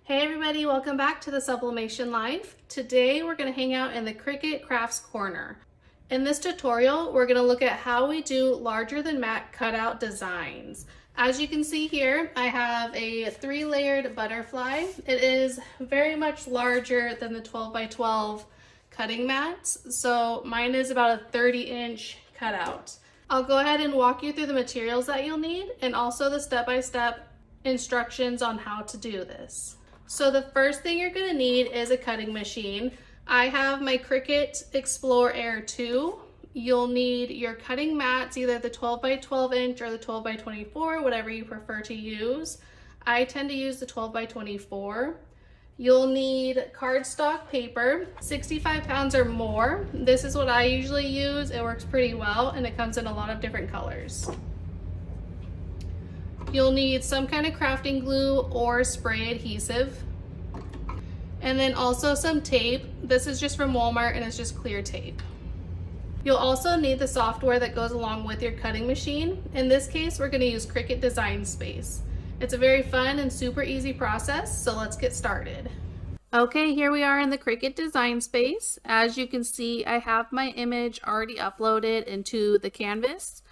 Hey everybody, welcome back to the Sublimation Life. Today we're going to hang out in the Cricut Crafts Corner. In this tutorial, we're going to look at how we do larger than matte cutout designs. As you can see here, I have a 3-layered butterfly. It is very much larger than the 12 by 12 cutting mats, so mine is about a 30-inch cutout. I'll go ahead and walk you through the materials that you'll need and also the step-by-step instructions on how to do this. So the first thing you're going to need is a cutting machine. I have my Cricut Explore Air 2. You'll need your cutting mats, either the 12 by 12 inch or the 12 by 24, whatever you prefer to use. I tend to use the 12 by 24. You'll need cardstock paper, 65 pounds or more. This is what I usually use. It works pretty well and it comes in a lot of different colors. You'll need some kind of crafting glue or spray adhesive. And then also some tape. This is just from Walmart and it's just clear tape. You'll also need the software that goes along with your cutting machine. In this case, we're going to use Cricut Design Space. It's a very fun and super easy process, so let's get started. Okay, here we are in the Cricut Design Space. As you can see, I have my image already uploaded into the canvas.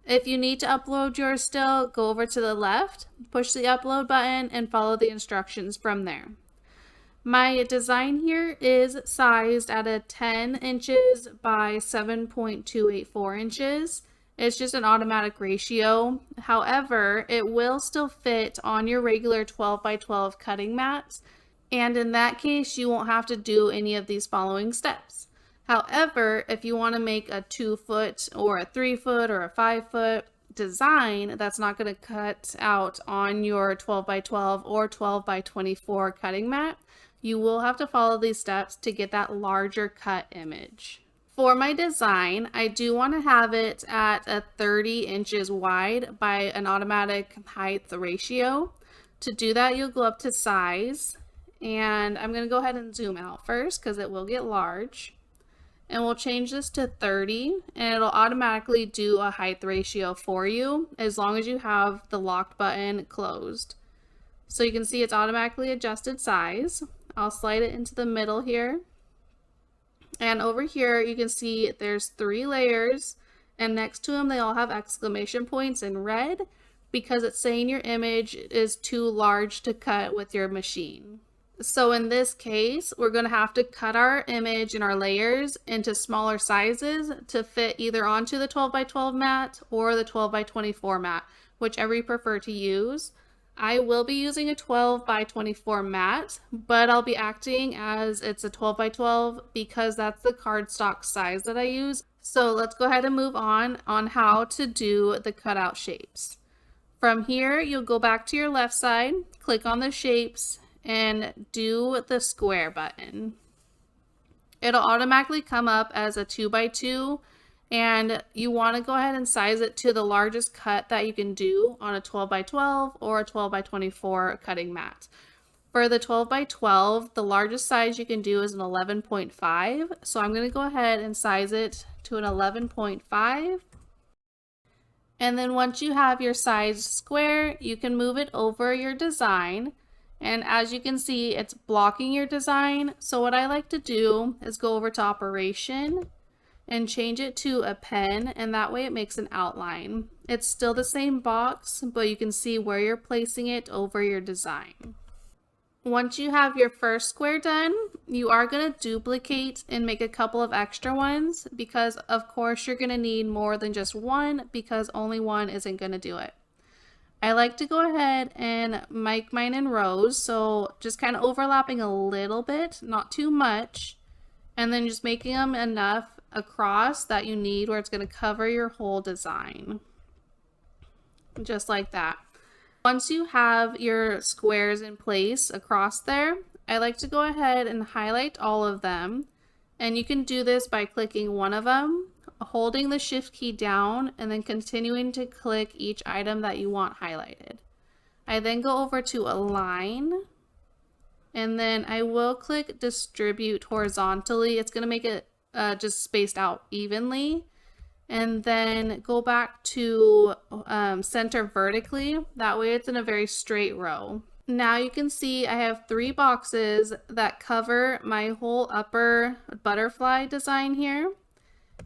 If you need to upload yours still, go over to the left, push the upload button, and follow the instructions from there. My design here is sized at a 10 inches by 7.284 inches. It's just an automatic ratio. However, it will still fit on your regular 12 by 12 cutting mats, and in that case, you won't have to do any of these following steps. However, if you want to make a 2-foot or a 3-foot or a 5-foot design that's not going to cut out on your 12 by 12 or 12 by 24 cutting mat, you will have to follow these steps to get that larger cut image. For my design, I do want to have it at a 30 inches wide by an automatic height ratio. To do that, you'll go up to size, and I'm going to go ahead and zoom out first because it will get large. And we'll change this to 30 and it'll automatically do a height ratio for you as long as you have the locked button closed. So you can see it's automatically adjusted size. I'll slide it into the middle here. And over here you can see there's 3 layers, and next to them they all have exclamation points in red because it's saying your image is too large to cut with your machine. So in this case, we're going to have to cut our image and our layers into smaller sizes to fit either onto the 12 by 12 mat or the 12 by 24 mat, whichever you prefer to use. I will be using a 12 by 24 mat, but I'll be acting as it's a 12 by 12 because that's the cardstock size that I use. So let's go ahead and move on how to do the cutout shapes. From here, you'll go back to your left side, click on the shapes, and do the square button. It'll automatically come up as a 2 by 2, and you want to go ahead and size it to the largest cut that you can do on a 12 by 12 or a 12 by 24 cutting mat. For the 12 by 12, the largest size you can do is an 11.5, so I'm going to go ahead and size it to an 11.5. And then once you have your sized square, you can move it over your design. And as you can see, it's blocking your design. So what I like to do is go over to Operation and change it to a pen, and that way it makes an outline. It's still the same box, but you can see where you're placing it over your design. Once you have your first square done, you are going to duplicate and make a couple of extra ones because of course you're going to need more than just one because only one isn't going to do it. I like to go ahead and make mine in rows, so just kind of overlapping a little bit, not too much, and then just making them enough across that you need where it's going to cover your whole design. Just like that. Once you have your squares in place across there, I like to go ahead and highlight all of them, and you can do this by clicking one of them, holding the shift key down, and then continuing to click each item that you want highlighted. I then go over to Align, and then I will click Distribute horizontally. It's going to make it just spaced out evenly. And then go back to center vertically. That way it's in a very straight row. Now you can see I have 3 boxes that cover my whole upper butterfly design here.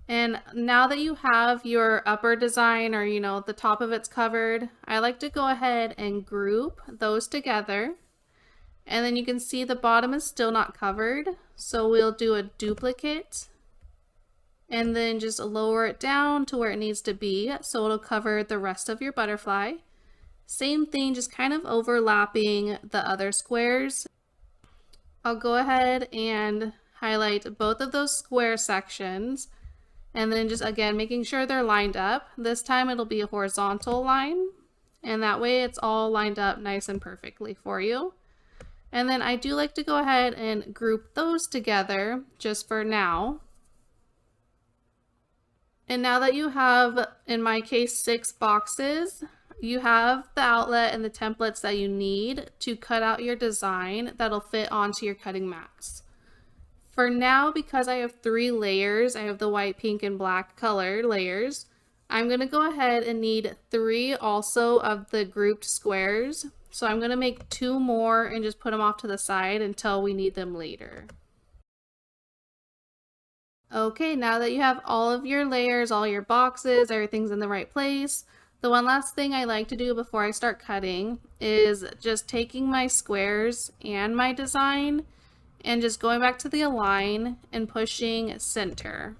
And now that you have your upper design, or the top of it's covered, I like to go ahead and group those together. And then you can see the bottom is still not covered, so we'll do a duplicate and then just lower it down to where it needs to be so it'll cover the rest of your butterfly. Same thing, just kind of overlapping the other squares. I'll go ahead and highlight both of those square sections, and then just again making sure they're lined up. This time it'll be a horizontal line, and that way it's all lined up nice and perfectly for you. And then I do like to go ahead and group those together just for now. And now that you have, in my case, 6 boxes, you have the outlet and the templates that you need to cut out your design that'll fit onto your cutting mats. For now, because I have 3 layers, I have the white, pink, and black color layers, I'm going to go ahead and need 3 also of the grouped squares. So I'm going to make 2 more and just put them off to the side until we need them later. Okay, now that you have all of your layers, all your boxes, everything's in the right place, the one last thing I like to do before I start cutting is just taking my squares and my design and just going back to the align and pushing center.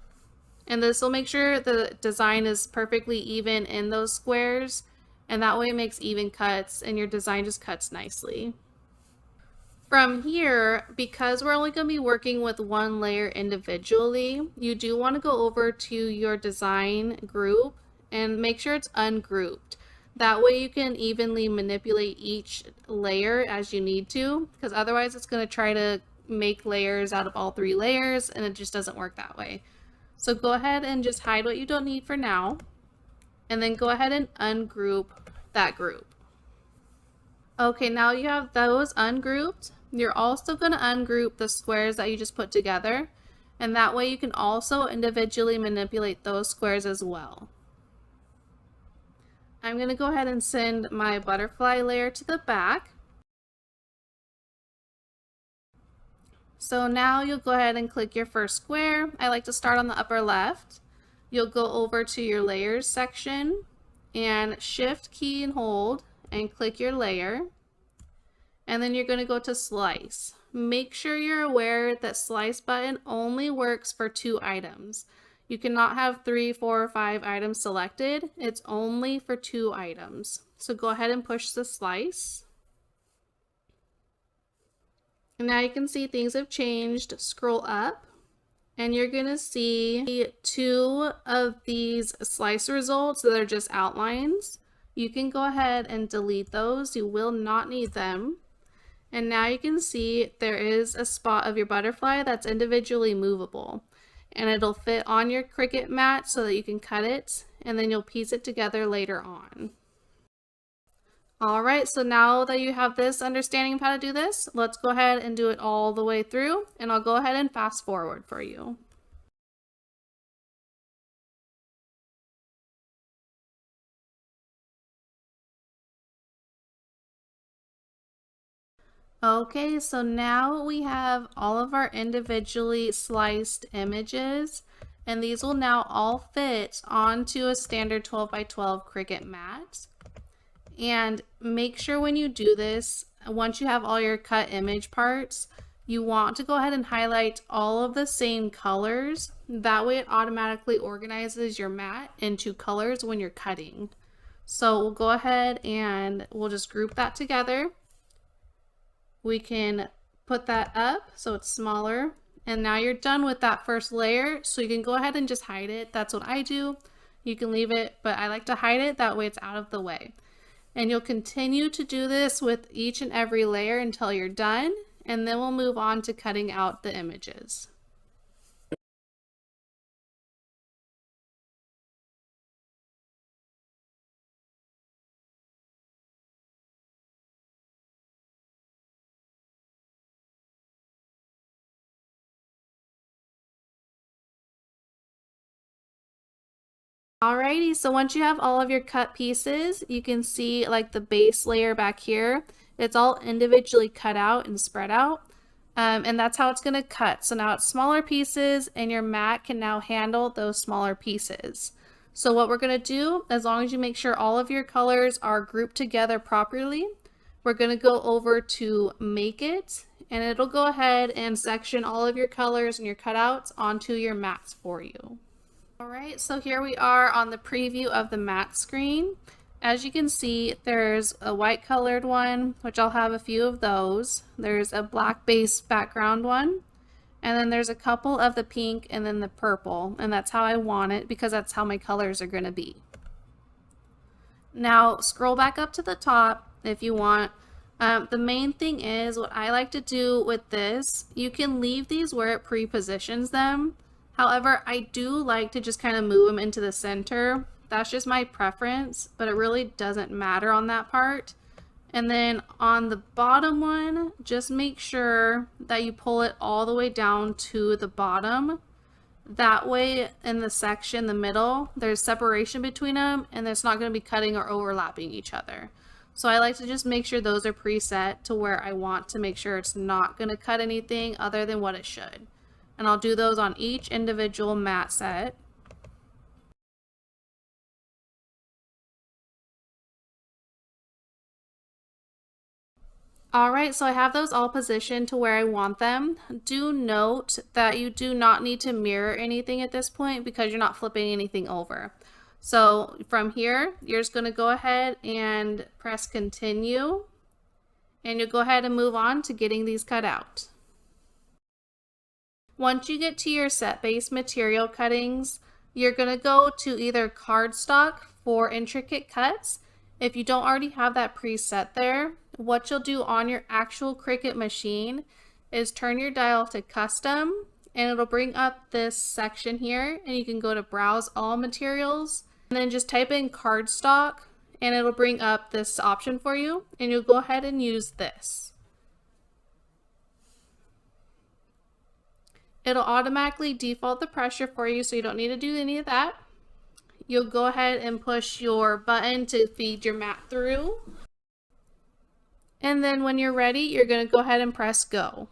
And this will make sure the design is perfectly even in those squares, and that way it makes even cuts and your design just cuts nicely. From here, because we're only going to be working with 1 layer individually, you do want to go over to your design group and make sure it's ungrouped. That way you can evenly manipulate each layer as you need to, because otherwise it's going to try to make layers out of all 3 layers, and it just doesn't work that way. So go ahead and just hide what you don't need for now, and then go ahead and ungroup that group. Okay, now you have those ungrouped. You're also going to ungroup the squares that you just put together, and that way you can also individually manipulate those squares as well. I'm going to go ahead and send my butterfly layer to the back. So now you'll go ahead and click your first square. I like to start on the upper left. You'll go over to your layers section and shift key and hold and click your layer. And then you're going to go to slice. Make sure you're aware that slice button only works for 2 items. You cannot have 3, 4, or 5 items selected. It's only for 2 items. So go ahead and push the slice. And now you can see things have changed. Scroll up and you're going to see 2 of these slice results that are just outlines. You can go ahead and delete those. You will not need them. And now you can see there is a spot of your butterfly that's individually movable, and it'll fit on your Cricut mat so that you can cut it, and then you'll piece it together later on. All right, so now that you have this understanding of how to do this, let's go ahead and do it all the way through, and I'll go ahead and fast forward for you. Okay, so now we have all of our individually sliced images, and these will now all fit onto a standard 12 by 12 Cricut mat. And make sure when you do this, once you have all your cut image parts, you want to go ahead and highlight all of the same colors. That way it automatically organizes your mat into colors when you're cutting. So we'll go ahead and we'll just group that together. We can put that up so it's smaller, and now you're done with that first layer, so you can go ahead and just hide it. That's what I do. You can leave it, but I like to hide it, that way it's out of the way. And you'll continue to do this with each and every layer until you're done, and then we'll move on to cutting out the images. Alrighty, so once you have all of your cut pieces, you can see like the base layer back here It's all individually cut out and spread out. And that's how it's going to cut. So now it's smaller pieces and your mat can now handle those smaller pieces. So what we're going to do, as long as you make sure all of your colors are grouped together properly, we're going to go over to Make It, and it'll go ahead and section all of your colors and your cutouts onto your mats for you. All right, so here we are on the preview of the mat screen. As you can see, there's a white colored one, which I'll have a few of those. There's a black base background one. And then there's a couple of the pink and then the purple. And that's how I want it because that's how my colors are going to be. Now scroll back up to the top if you want. The main thing is what I like to do with this, you can leave these where it pre-positions them. However, I do like to just kind of move them into the center. That's just my preference, but it really doesn't matter on that part. And then on the bottom one, just make sure that you pull it all the way down to the bottom. That way in the section, the middle, there's separation between them and it's not going to be cutting or overlapping each other. So I like to just make sure those are preset to where I want to make sure it's not going to cut anything other than what it should. And I'll do those on each individual mat set. Alright, so I have those all positioned to where I want them. Do note that you do not need to mirror anything at this point because you're not flipping anything over. So from here, you're just going to go ahead and press continue, and you'll go ahead and move on to getting these cut out. Once you get to your set base material cuttings, you're going to go to either cardstock for intricate cuts. If you don't already have that preset there, what you'll do on your actual Cricut machine is turn your dial to custom, and it'll bring up this section here, and you can go to browse all materials and then just type in cardstock, and it'll bring up this option for you, and you'll go ahead and use this. It'll automatically default the pressure for you, so you don't need to do any of that. You'll go ahead and push your button to feed your mat through. And then when you're ready, you're going to go ahead and press go.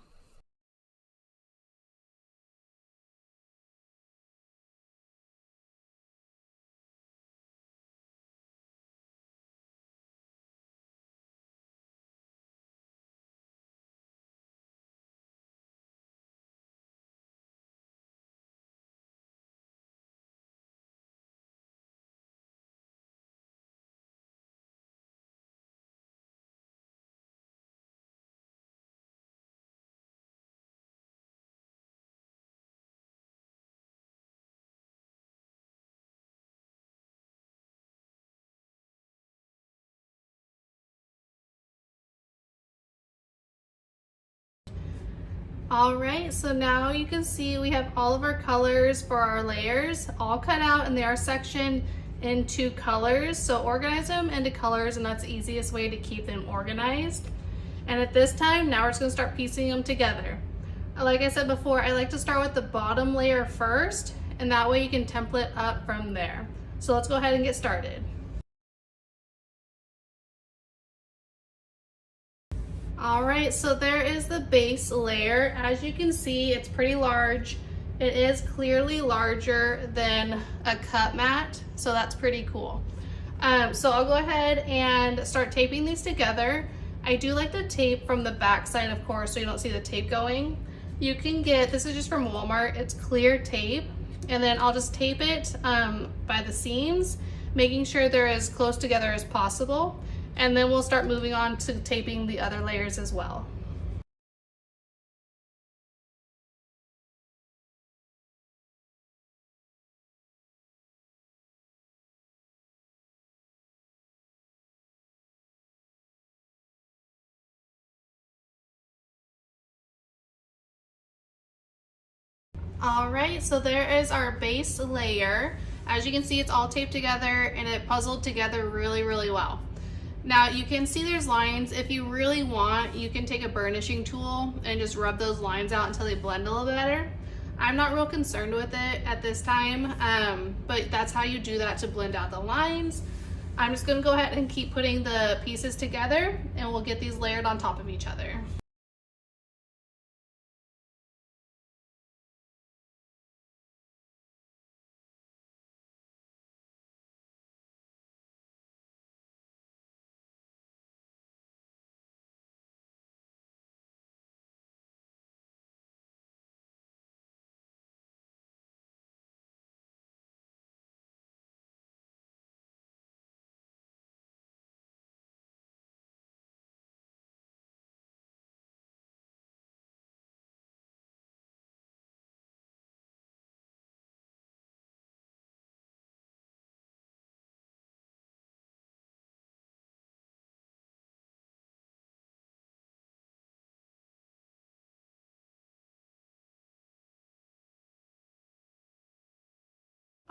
Alright, so now you can see we have all of our colors for our layers all cut out, and they are sectioned into colors. So organize them into colors, and that's the easiest way to keep them organized. And at this time, now we're just going to start piecing them together. Like I said before, I like to start with the bottom layer first, and that way you can template up from there. So let's go ahead and get started. Alright, so there is the base layer. As you can see, it's pretty large. It is clearly larger than a cut mat, so that's pretty cool. So I'll go ahead and start taping these together. I do like the tape from the back side, of course, so you don't see the tape going. You can get, this is just from Walmart, it's clear tape, and then I'll just tape it by the seams, making sure they're as close together as possible. And then we'll start moving on to taping the other layers as well. All right, so there is our base layer. As you can see, it's all taped together and it puzzled together really, really well. Now you can see there's lines. If you really want, you can take a burnishing tool and just rub those lines out until they blend a little better. I'm not real concerned with it at this time, but that's how you do that to blend out the lines. I'm just gonna go ahead and keep putting the pieces together and we'll get these layered on top of each other.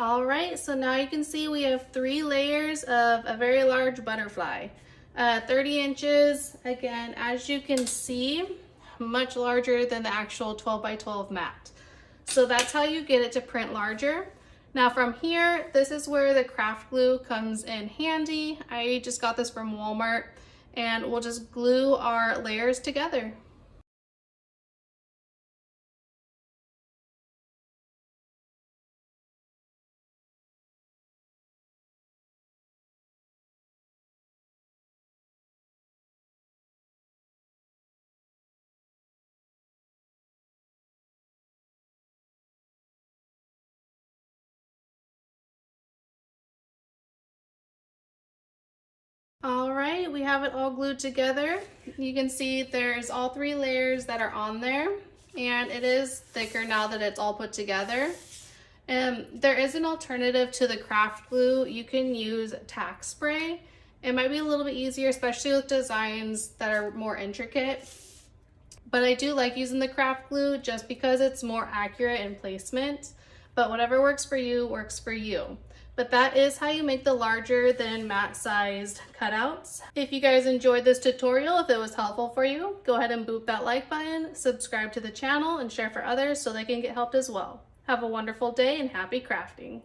All right, so now you can see we have 3 layers of a very large butterfly. 30 inches, again, as you can see, much larger than the actual 12 by 12 mat. So that's how you get it to print larger. Now from here, this is where the craft glue comes in handy. I just got this from Walmart, and we'll just glue our layers together. All right, we have it all glued together. You can see there's all 3 layers that are on there, and it is thicker now that it's all put together. There is an alternative to the craft glue. You can use tack spray. It might be a little bit easier, especially with designs that are more intricate. But I do like using the craft glue just because it's more accurate in placement. But whatever works for you, works for you. But that is how you make the larger than mat sized cutouts. If you guys enjoyed this tutorial, if it was helpful for you, go ahead and boop that like button, subscribe to the channel, and share for others so they can get helped as well. Have a wonderful day and happy crafting.